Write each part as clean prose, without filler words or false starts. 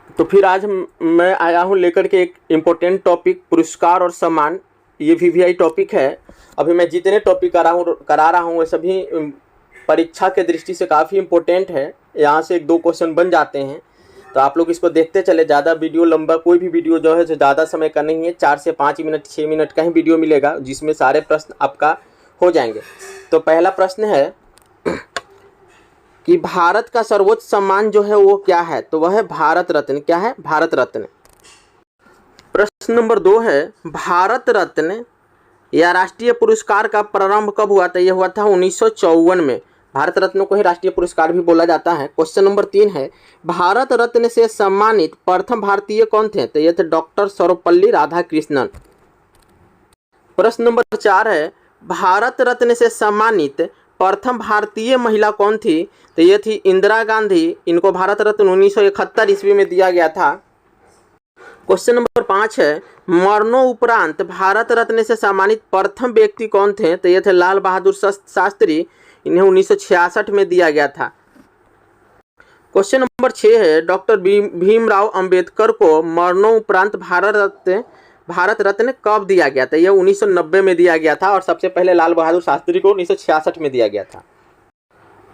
तो फिर आज मैं आया हूँ लेकर के एक इम्पोर्टेंट टॉपिक, पुरस्कार और सम्मान। ये वीवीआई टॉपिक है। अभी मैं जितने टॉपिक करा रहा हूँ वे सभी परीक्षा के दृष्टि से काफ़ी इम्पोर्टेंट है। यहाँ से 1-2 क्वेश्चन बन जाते हैं, तो आप लोग इसको देखते चले। ज़्यादा वीडियो लंबा कोई भी वीडियो जो है ज़्यादा समय का नहीं है। 4 से 5 मिनट 6 मिनट का ही वीडियो मिलेगा, जिसमें सारे प्रश्न आपका हो जाएंगे। तो पहला प्रश्न है कि भारत का सर्वोच्च सम्मान जो है वो क्या है? तो वह है भारत रत्न। क्या है? भारत रत्न। प्रश्न नंबर 2 है, भारत रत्न या राष्ट्रीय पुरस्कार का प्रारंभ कब हुआ था? यह हुआ था 1954 में। भारत रत्न को ही राष्ट्रीय पुरस्कार भी बोला जाता है। क्वेश्चन नंबर 3 है, भारत रत्न से सम्मानित प्रथम भारतीय कौन थे? तो ये थे डॉक्टर सर्वपल्ली राधाकृष्णन। प्रश्न नंबर 4 है, भारत रत्न से सम्मानित प्रथम भारतीय महिला कौन थी? तो ये थी इंदिरा गांधी। इनको भारत रत्न 1971 ईस्वी में दिया गया था। क्वेश्चन नंबर 5 है, मरणोपरांत भारत रत्न से सम्मानित प्रथम व्यक्ति कौन थे? तो ये थे लाल बहादुर शास्त्री। इन्हें 1966 में दिया गया था। क्वेश्चन नंबर 6 है, डॉक्टर भीमराव अंबेडकर को मरणोपरांत भारत रत्न कब दिया गया था? यह 1990 में दिया गया था और सबसे पहले लाल बहादुर शास्त्री को 1966 में दिया गया था।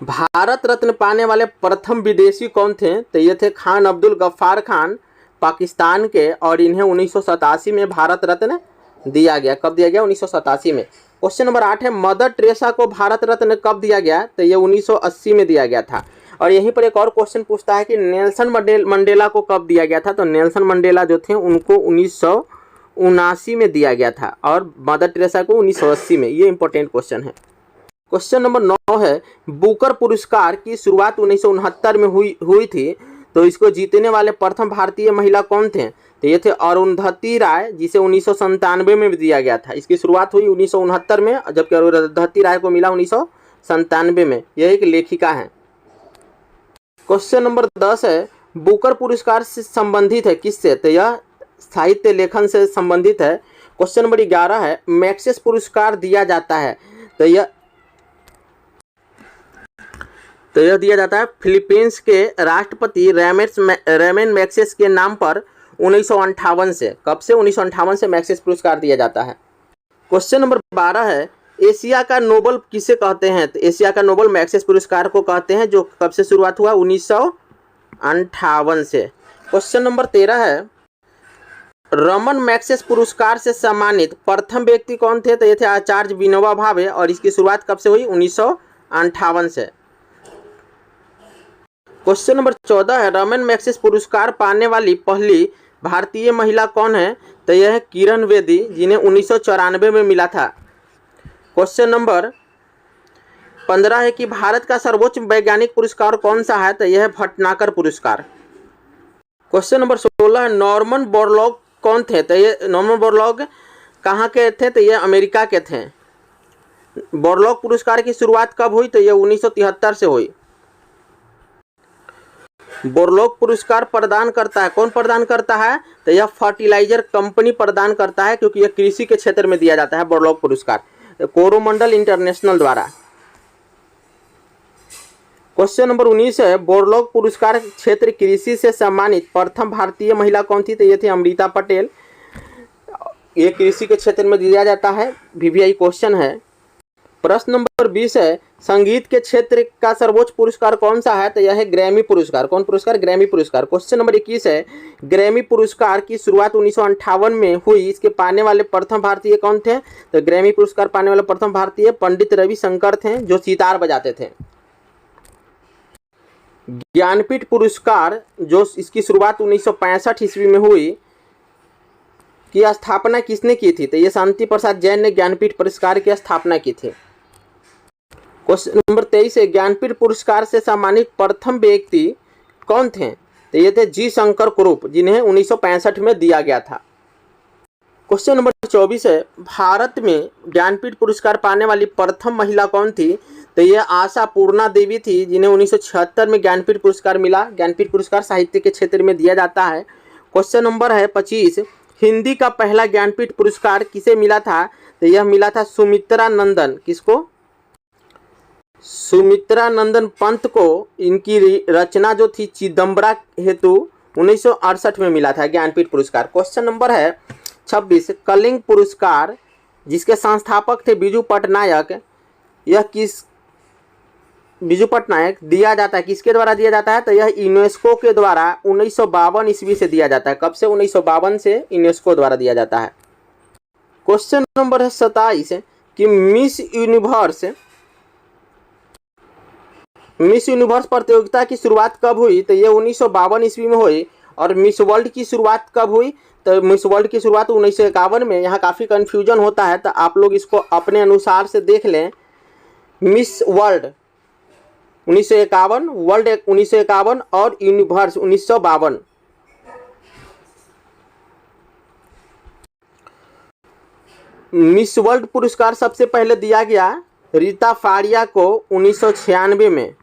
भारत रत्न पाने वाले प्रथम विदेशी कौन थे? तो ये थे खान अब्दुल गफ्फार खान, पाकिस्तान के, और इन्हें 1987 में भारत रत्न दिया गया। कब दिया गया? 1987 में। क्वेश्चन नंबर 8 है, मदर टेरेसा को भारत रत्न कब दिया गया? तो ये 1980 में दिया गया था। और यहीं पर एक और क्वेश्चन पूछता है कि नेल्सन मंडेला को कब दिया गया था? तो नेल्सन मंडेला जो थे उनको 1979 में दिया गया था और मदर टेरेसा को 1980 में। ये इंपॉर्टेंट क्वेश्चन है। क्वेश्चन नंबर 9 है, बुकर पुरस्कार की शुरुआत 1969 में हुई थी, तो इसको जीतने वाले प्रथम भारतीय महिला कौन थे? तो ये थे अरुंधति राय, जिसे 1997 में दिया गया था। इसकी शुरुआत हुई 1969 में, जबकि अरुंधति राय को मिला 1997 में। यह एक लेखिका है। क्वेश्चन नंबर 10 है, बुकर पुरस्कार से संबंधित है किससे? तो यह साहित्य लेखन से संबंधित है। क्वेश्चन नंबर 11 है, मैक्सेस पुरस्कार दिया जाता है, तो यह दिया जाता है फिलीपींस के राष्ट्रपति रेमन मैक्सेस के नाम पर 1958 से। कब से? 1958 से मैक्सेस पुरस्कार दिया जाता है। क्वेश्चन नंबर 12 है, एशिया का नोबल किसे कहते हैं? तो एशिया का नोबल मैक्सेस पुरस्कार को कहते हैं, जो कब से शुरुआत हुआ? 1958 से। क्वेश्चन नंबर 13 है, रमन मैक्सेस पुरस्कार से सम्मानित प्रथम व्यक्ति कौन थे? तो ये थे आचार्य विनोबा भावे, और इसकी शुरुआत कब से हुई? 1958 से। क्वेश्चन नंबर 14 है, रमन मैक्सेस पुरस्कार पाने वाली पहली भारतीय महिला कौन है? तो यह है किरण बेदी, जिन्हें 1994 में मिला था। क्वेश्चन नंबर 15 है कि भारत का सर्वोच्च वैज्ञानिक पुरस्कार कौन सा है? तो यह है भटनागर पुरस्कार। क्वेश्चन नंबर 16 है, नॉर्मन बोरलॉग कौन थे? तो ये नॉर्मन बोरलॉग कहाँ के थे? तो ये अमेरिका के थे। बोरलॉग पुरस्कार की शुरुआत कब हुई? तो ये 1973 से हुई। बोरलॉग पुरस्कार प्रदान करता है, कौन प्रदान करता है? तो यह फर्टिलाइजर कंपनी प्रदान करता है, क्योंकि यह कृषि के क्षेत्र में दिया जाता है बोरलॉग पुरस्कार, कोरोमंडल इंटरनेशनल द्वारा। क्वेश्चन नंबर 19 है, बोरलॉग पुरस्कार क्षेत्र कृषि से सम्मानित प्रथम भारतीय महिला कौन थी? तो ये थी अमृता पटेल। ये कृषि के क्षेत्र में दिया जाता है। वीवीआई क्वेश्चन है। प्रश्न नंबर 20 है, संगीत के क्षेत्र का सर्वोच्च पुरस्कार कौन सा है? तो यह है ग्रैमी पुरस्कार। कौन पुरस्कार? ग्रैमी पुरस्कार। क्वेश्चन नंबर 21 है, ग्रैमी पुरस्कार की शुरुआत 1958 में हुई, इसके पाने वाले प्रथम भारतीय कौन थे? तो ग्रैमी पुरस्कार पाने वाले प्रथम भारतीय पंडित रविशंकर थे, जो सितार बजाते थे। ज्ञानपीठ पुरस्कार जो इसकी शुरुआत 1965 ईस्वी में हुई, की स्थापना किसने की थी? तो ये शांति प्रसाद जैन ने ज्ञानपीठ पुरस्कार की स्थापना की थी। क्वेश्चन नंबर 23 है, ज्ञानपीठ पुरस्कार से सम्मानित प्रथम व्यक्ति कौन थे? तो ये थे जी शंकर कुरूप, जिन्हें 1965 में दिया गया था। क्वेश्चन नंबर 24 है, भारत में ज्ञानपीठ पुरस्कार पाने वाली प्रथम महिला कौन थी? तो ये आशा पूर्णा देवी थी, जिन्हें 1976 में ज्ञानपीठ पुरस्कार मिला। ज्ञानपीठ पुरस्कार साहित्य के क्षेत्र में दिया जाता है। क्वेश्चन नंबर है 25, हिंदी का पहला ज्ञानपीठ पुरस्कार किसे मिला था? तो यह मिला था सुमित्रा नंदन। किसको? सुमित्रा नंदन पंत को। इनकी रचना जो थी चिदम्बरा हेतु 1968 में मिला था ज्ञानपीठ पुरस्कार। क्वेश्चन नंबर है 26, कलिंग पुरस्कार जिसके संस्थापक थे बिजू पटनायक, यह किस बिजू पटनायक दिया जाता है, किसके द्वारा दिया जाता है? तो यह यूनेस्को के द्वारा 1952 ईस्वी से दिया जाता है। कब से? 1952 से यूनेस्को द्वारा दिया जाता है। क्वेश्चन नंबर है 27 कि मिस यूनिवर्स प्रतियोगिता की शुरुआत कब हुई? तो ये 1952 ईस्वी में हुई। और मिस वर्ल्ड की शुरुआत कब हुई? तो मिस वर्ल्ड की शुरुआत 1951 में। यहाँ काफ़ी कन्फ्यूजन होता है तो आप लोग इसको अपने अनुसार से देख लें। मिस वर्ल्ड 1951, वर्ल्ड 1951 और यूनिवर्स 1952। मिस वर्ल्ड पुरस्कार सबसे पहले दिया गया रीता फाड़िया को 1996 में,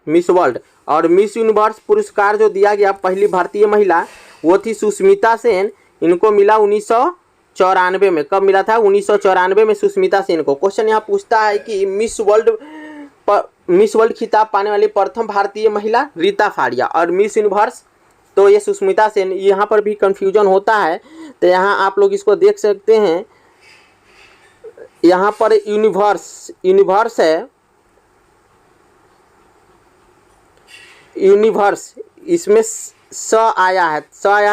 मिस वर्ल्ड। और मिस यूनिवर्स पुरस्कार जो दिया गया पहली भारतीय महिला वो थी सुष्मिता सेन, इनको मिला 1994 में। कब मिला था? 1994 में सुष्मिता सेन को। क्वेश्चन यहाँ पूछता है कि मिस वर्ल्ड खिताब पाने वाली प्रथम भारतीय महिला रीता फाड़िया, और मिस यूनिवर्स तो ये सुष्मिता सेन। यहाँ पर भी कंफ्यूजन होता है तो यहाँ आप लोग इसको देख सकते हैं। यहाँ पर यूनिवर्स है, यूनिवर्स इसमें स आया है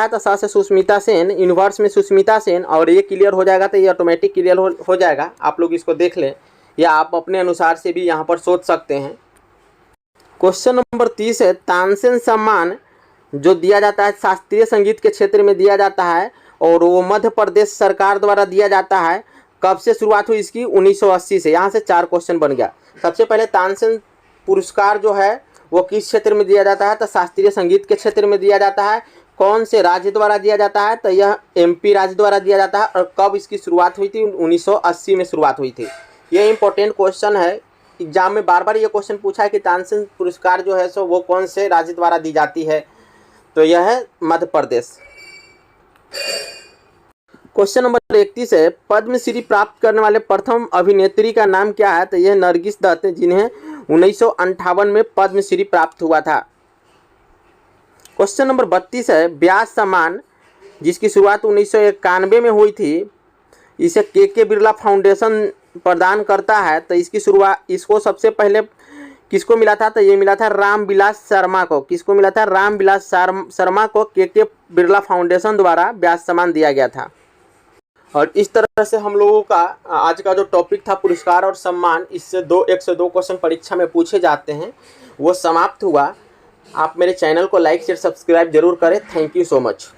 तो स से सुष्मिता सेन, यूनिवर्स में सुष्मिता सेन। और ये क्लियर हो जाएगा तो ये ऑटोमेटिक क्लियर हो जाएगा। आप लोग इसको देख लें या आप अपने अनुसार से भी यहाँ पर सोच सकते हैं। क्वेश्चन नंबर 30 है तानसेन सम्मान जो दिया जाता है शास्त्रीय संगीत के क्षेत्र में दिया जाता है और वो मध्य प्रदेश सरकार द्वारा दिया जाता है। कब से शुरुआत हुई इसकी? 1980 से। यहाँ से 4 क्वेश्चन बन गया। सबसे पहले तानसेन पुरस्कार जो है वो किस क्षेत्र में दिया जाता है? तो शास्त्रीय संगीत के क्षेत्र में दिया जाता है। कौन से राज्य द्वारा दिया जाता है? तो यह MP राज्य द्वारा दिया जाता है। और कब इसकी शुरुआत हुई थी? 1980 में शुरुआत हुई थी। यह इंपॉर्टेंट क्वेश्चन है, एग्जाम में बार बार ये क्वेश्चन पूछा है कि तानसेन पुरस्कार जो है सो वो कौन से राज्य द्वारा दी जाती है? तो यह है मध्य प्रदेश। क्वेश्चन नंबर 31 है पद्मश्री प्राप्त करने वाले प्रथम अभिनेत्री का नाम क्या है? तो यह नरगिस दत्त, जिन्हें 1958 में पद्मश्री प्राप्त हुआ था। क्वेश्चन नंबर 32 है व्यास सम्मान जिसकी शुरुआत 1991 में हुई थी, इसे के बिरला फाउंडेशन प्रदान करता है। तो इसको सबसे पहले किसको मिला था? तो ये मिला था रामविलास शर्मा को। किसको मिला था? रामविलास शर्मा को के बिरला फाउंडेशन द्वारा व्यास सम्मान दिया गया था। और इस तरह से हम लोगों का आज का जो टॉपिक था पुरस्कार और सम्मान, इससे 102 क्वेश्चन परीक्षा में पूछे जाते हैं, वो समाप्त हुआ। आप मेरे चैनल को लाइक शेयर सब्सक्राइब जरूर करें। Thank you so much.